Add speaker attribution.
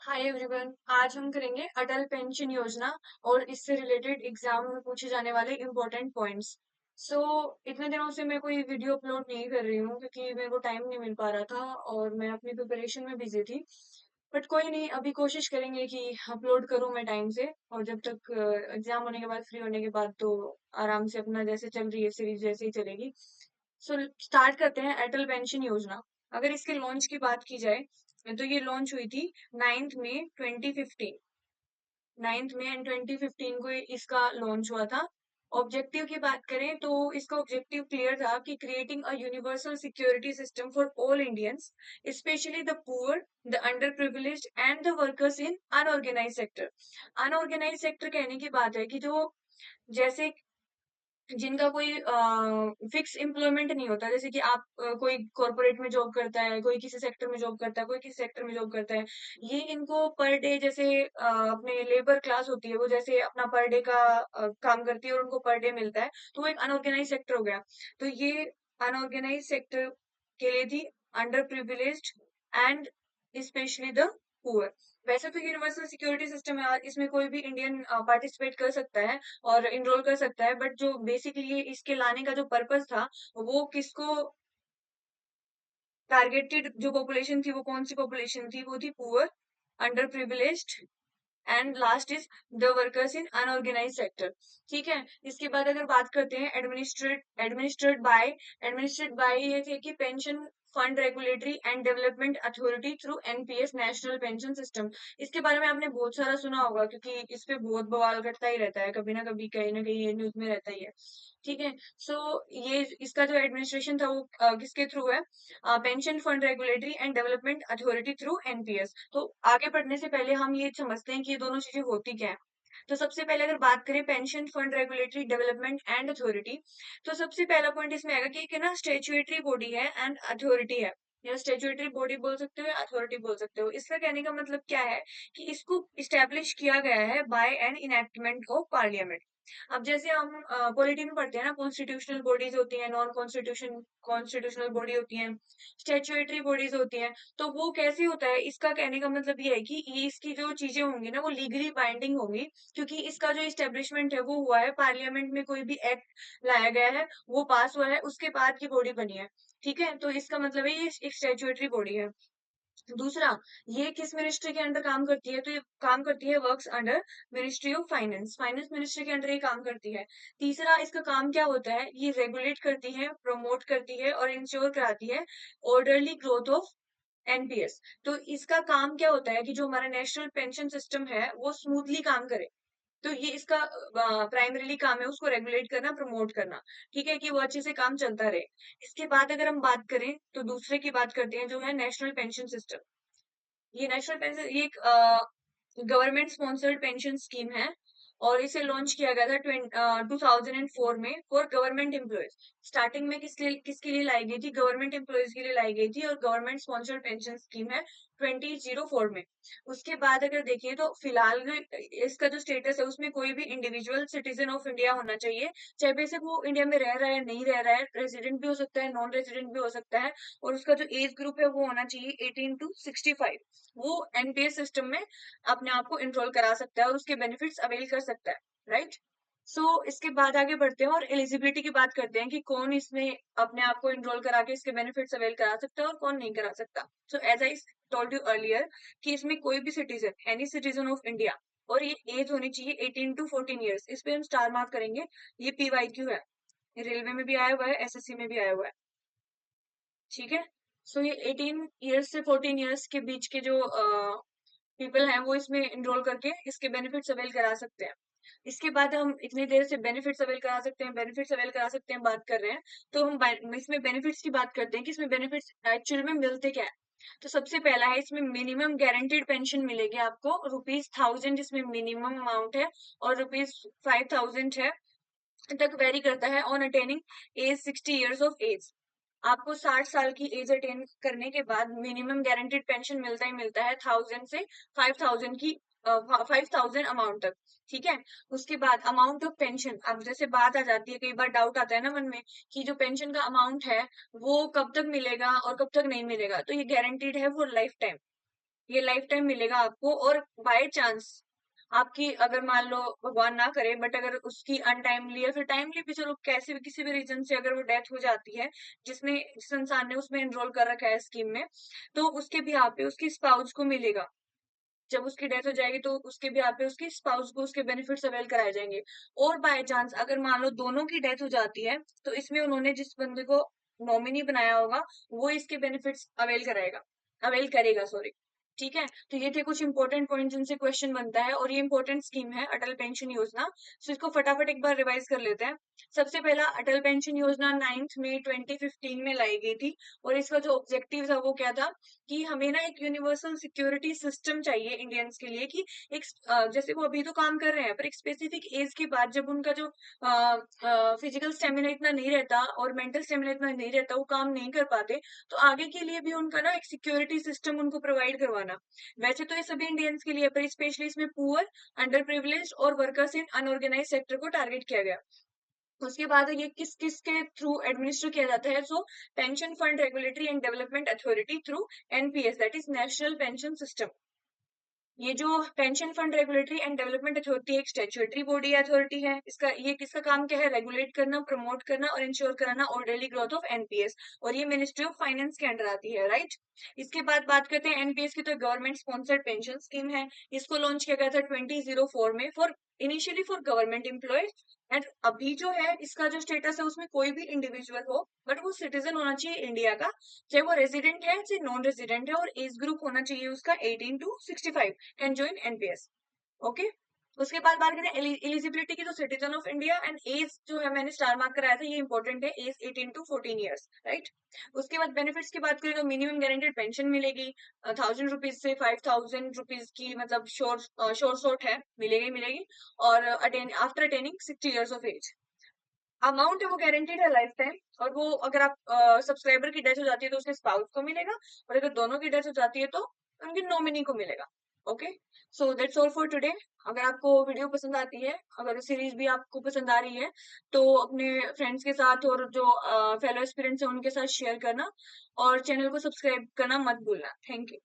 Speaker 1: Hi everyone. आज हम करेंगे अटल पेंशन योजना और इससे रिलेटेड एग्जाम में पूछे जाने वाले इम्पोर्टेंट पॉइंट्स। सो इतने दिनों से मैं कोई वीडियो अपलोड नहीं कर रही हूँ क्योंकि मेरे को टाइम नहीं मिल पा रहा था और मैं अपनी प्रिपरेशन में बिजी थी। बट कोई नहीं, अभी कोशिश करेंगे कि अपलोड करूँ मैं टाइम से, और जब तक एग्जाम होने के बाद, फ्री होने के बाद, तो आराम से अपना जैसे चल रही है सीरीज जैसे ही चलेगी। सो स्टार्ट करते हैं अटल पेंशन योजना। अगर इसके लॉन्च की बात की जाए तो ये लॉन्च हुई थी 9 मई 2015। 9 मई 2015 को इसका लॉन्च हुआ था। ऑब्जेक्टिव की बात करें तो इसका ऑब्जेक्टिव क्लियर था कि creating a universal security system for all Indians, specially the poor, the under privileged and the workers in unorganise sector. Unorganise sector कहने की बात है कि जो, जैसे जिनका कोई फिक्स एम्प्लॉयमेंट नहीं होता, जैसे कि आप कोई कॉर्पोरेट में जॉब करता है, कोई किसी सेक्टर में जॉब करता है, कोई किसी सेक्टर में जॉब करता है। ये इनको पर डे, जैसे अपने लेबर क्लास होती है वो जैसे अपना पर डे का काम करती है और उनको पर डे मिलता है, तो वो एक अनऑर्गेनाइज सेक्टर हो गया। तो ये अनऑर्गेनाइज सेक्टर के लिए थी, under privileged and specially the poor. वैसे तो यूनिवर्सल सिक्योरिटी सिस्टम है, इसमें कोई भी इंडियन पार्टिसिपेट कर सकता है और इनरोल कर सकता है, बट जो बेसिकली इसके लाने का जो पर्पस था, वो किसको टारगेटेड, जो पॉपुलेशन थी वो कौन सी पॉपुलेशन थी, वो थी poor, under privileged and last is the workers in unorganise sector. ठीक है। इसके बाद अगर बात करते हैं एडमिनिस्ट्रेट बाय ये थे कि pension fund regulatory and development authority through NPS, national pension system. इसके बारे में आपने बहुत सारा सुना होगा क्योंकि इस पे बहुत बवाल करता ही रहता है, कभी ना कहीं ये न्यूज में रहता ही है। ठीक है। सो ये इसका जो एडमिनिस्ट्रेशन था वो किसके थ्रू है? Pension fund regulatory and development authority through NPS. तो आगे बढ़ने से पहले हम ये समझते हैं कि ये दोनों चीजें होती क्या है। तो सबसे पहले अगर बात करें pension fund regulatory development and authority, तो सबसे पहला पॉइंट इसमें आएगा कि एक है ना स्टेचुएटरी बॉडी है एंड अथॉरिटी है। या स्टेचुएटरी बॉडी बोल सकते हो या अथॉरिटी बोल सकते हो। इसका कहने का मतलब क्या है कि इसको इस्टेब्लिश किया गया है by an enactment of parliament. अब जैसे हम पॉलिटी में पढ़ते हैं ना, कॉन्स्टिट्यूशनल बॉडीज होती हैं, नॉन कॉन्स्टिट्यूशनल बॉडी होती हैं, स्टेचुएटरी बॉडीज होती हैं। तो वो कैसे होता है, इसका कहने का मतलब ये है कि ये इसकी जो चीजें होंगी ना वो लीगली बाइंडिंग होंगी, क्योंकि इसका जो इस्टेब्लिशमेंट है वो हुआ है पार्लियामेंट में, कोई भी एक्ट लाया गया है वो पास हुआ है, उसके बाद की बॉडी बनी है। ठीक है। तो इसका मतलब है ये एक स्टेचुएटरी बॉडी है। दूसरा, ये किस मिनिस्ट्री के अंडर काम करती है? तो ये काम करती है, works under ministry of finance. Finance ministry के अंडर ये काम करती है। तीसरा, इसका काम क्या होता है? ये रेगुलेट करती है, प्रमोट करती है और इंश्योर कराती है ऑर्डरली ग्रोथ ऑफ एनपीएस। तो इसका काम क्या होता है कि जो हमारा नेशनल पेंशन सिस्टम है वो स्मूथली काम करे। तो ये इसका प्राइमरीली काम है, उसको रेगुलेट करना, प्रमोट करना। ठीक है, कि वो अच्छे से काम चलता रहे। इसके बाद अगर हम बात करें तो दूसरे की बात करते हैं, जो है नेशनल पेंशन सिस्टम। ये नेशनल पेंशन, ये एक गवर्नमेंट स्पॉन्सर्ड पेंशन स्कीम है और इसे लॉन्च किया गया था 2004 में फॉर गवर्नमेंट एम्प्लॉयज। स्टार्टिंग में किसके लिए लाई गई थी? गवर्नमेंट एम्प्लॉयज के लिए लाई गई थी, और गवर्नमेंट स्पॉन्सर्ड पेंशन स्कीम है 2004 में। उसके बाद अगर देखिए तो फिलहाल इसका जो स्टेटस है उसमें कोई भी इंडिविजुअल सिटीजन ऑफ इंडिया होना चाहिए, चाहे बेशक वो इंडिया में रह रहा है नहीं रह रहा है, रेजिडेंट भी हो सकता है, नॉन रेजिडेंट भी हो सकता है। और उसका जो एज ग्रुप है वो होना चाहिए 18 to 65। वो एनपीएस सिस्टम में अपने आप को इनरोल करा सकता है और उसके बेनिफिट्स अवेल कर सकता है। राइट। सो इसके बाद आगे बढ़ते हैं और एलिजिबिलिटी की बात करते हैं कि कौन इसमें अपने आप को इनरोल करा के इसके बेनिफिट्स अवेल करा सकता है और कौन नहीं करा सकता। So as I told you earlier कि इसमें कोई भी citizen, any citizen of India, और ये एज होनी चाहिए 18 to 14 ईयर्स। इस पे हम स्टार मार्क करेंगे। ये पीवाईक्यू है, रेलवे में भी आया हुआ है, एसएससी में भी आया हुआ है। ठीक है। सो ये 18 ईयर्स से 14 ईयर्स के बीच के जो पीपल हैं वो इसमें इनरोल करके इसके बेनिफिट्स अवेल करा सकते हैं। इसके बाद हम इतनी देर से बेनिफिट्स अवेल करा सकते हैं, बेनिफिट्स अवेल करा सकते हैं बात कर रहे हैं, तो हम इसमें बेनिफिट्स की बात करते हैं कि इसमें बेनिफिट्स एक्चुअल में मिलते क्या है। तो सबसे पहला है, इसमें मिनिमम गारंटीड पेंशन मिलेगी आपको ₹1000, इसमें मिनिमम अमाउंट है, और ₹5000 है तक वेरी करता है on attaining age 60 years of age. आपको 60 साल की एज अटेन करने के बाद मिनिमम गारंटीड पेंशन मिलता ही मिलता है 1000 से 5000 की, 5000 अमाउंट तक। ठीक है। उसके बाद अमाउंट ऑफ पेंशन, अब जैसे बात आ जाती है, कई बार डाउट आता है ना मन में कि जो पेंशन का अमाउंट है वो कब तक मिलेगा और कब तक नहीं मिलेगा। तो ये गारंटीड है फॉर लाइफ टाइम। ये लाइफ टाइम मिलेगा आपको। और बाय चांस आपकी, अगर मान लो भगवान ना करे, बट अगर उसकी अनटाइमली या फिर टाइमली भी, चलो कैसे भी किसी भी रीजन से अगर वो डेथ हो जाती है, जिस इंसान ने उसमें एनरोल कर रखा है स्कीम में, तो उसके भी यहाँ पे उसकी स्पाउस को मिलेगा। जब उसकी डेथ हो जाएगी तो उसके भी यहाँ पे उसकी स्पाउस को उसके बेनिफिट्स अवेल कराए जाएंगे। और बाय चांस अगर मान लो दोनों की डेथ हो जाती है, तो इसमें उन्होंने जिस बंदे को नॉमिनी बनाया होगा, वो इसके बेनिफिट्स अवेल करेगा, सॉरी। ठीक है, तो ये थे कुछ इंपॉर्टेंट पॉइंट जिनसे क्वेश्चन बनता है, और ये इंपॉर्टेंट स्कीम है अटल पेंशन योजना। तो इसको फटाफट एक बार रिवाइज कर लेते हैं। सबसे पहला, अटल पेंशन योजना 9 मई 2015 में लाई गई थी, और इसका जो ऑब्जेक्टिव था वो क्या था, कि हमें ना एक यूनिवर्सल सिक्योरिटी सिस्टम चाहिए इंडियंस के लिए, कि एक जैसे वो अभी तो काम कर रहे हैं, पर एक स्पेसिफिक एज के बाद जब उनका जो फिजिकल स्टेमिना इतना नहीं रहता और मेंटल स्टेमिना इतना नहीं रहता, वो काम नहीं कर पाते, तो आगे के लिए भी उनका ना एक सिक्योरिटी सिस्टम उनको प्रोवाइड करवाना। वैसे तो ये सभी इंडियंस के लिए, पर स्पेशली इसमें पुअर, अंडर प्रिविलेज और वर्कर्स इन अनऑर्गेनाइज सेक्टर को टारगेट किया गया। उसके बाद ये किस किस के थ्रू एडमिनिस्टर किया जाता है, so pension fund regulatory and development authority through NPS, that is national pension system. ये जो pension fund regulatory and development authority एक स्टेचुटरी बॉडी अथॉरिटी है। किसका काम क्या है, रेगुलेट करना, प्रमोट करना और इंश्योर कराना ऑर्डरली ग्रोथ ऑफ एनपीएस, और ये मिनिस्ट्री ऑफ फाइनेंस के अंडर आती है, राइट। इसके बाद बात करते हैं एनपीएस की, तो गवर्नमेंट स्पॉन्सर्ड पेंशन स्कीम है। इसको लॉन्च किया गया था 2004 में, for initially for government employees. And अभी जो है इसका जो स्टेटस है, उसमें कोई भी इंडिविजुअल हो, बट वो सिटीजन होना चाहिए इंडिया का, चाहे वो रेजिडेंट है चाहे नॉन रेजिडेंट है, और एज ग्रुप होना चाहिए उसका 18 to 65, can join NPS. Okay. उसके बाद बात करें एलिजिबिलिटी की, तो citizen of India, and age जो है मैंने स्टार मार्क कराया था, ये इंपॉर्टेंट है, एज 18 to 14 ईयर्स, राइट। उसके बाद बेनिफिट्स की बात करें तो मिनिमम गारंटेड पेंशन मिलेगी 1000 रुपीज से 5000 रुपीज की, मतलब शोर्ट है, मिलेगी। और after attaining 60 years of age, amount है वो गारंटीड है लाइफ टाइम। और वो अगर आप सब्सक्राइबर की डेथ हो जाती है तो उसके स्पाउस को मिलेगा, और अगर दोनों की डेथ हो जाती है तो उनके नॉमिनी को मिलेगा। Okay, so that's all for today. अगर आपको वीडियो पसंद आती है, अगर सीरीज भी आपको पसंद आ रही है, तो अपने फ्रेंड्स के साथ और जो फेलो एस्पिरेंट्स है उनके साथ शेयर करना, और चैनल को सब्सक्राइब करना मत भूलना। Thank you.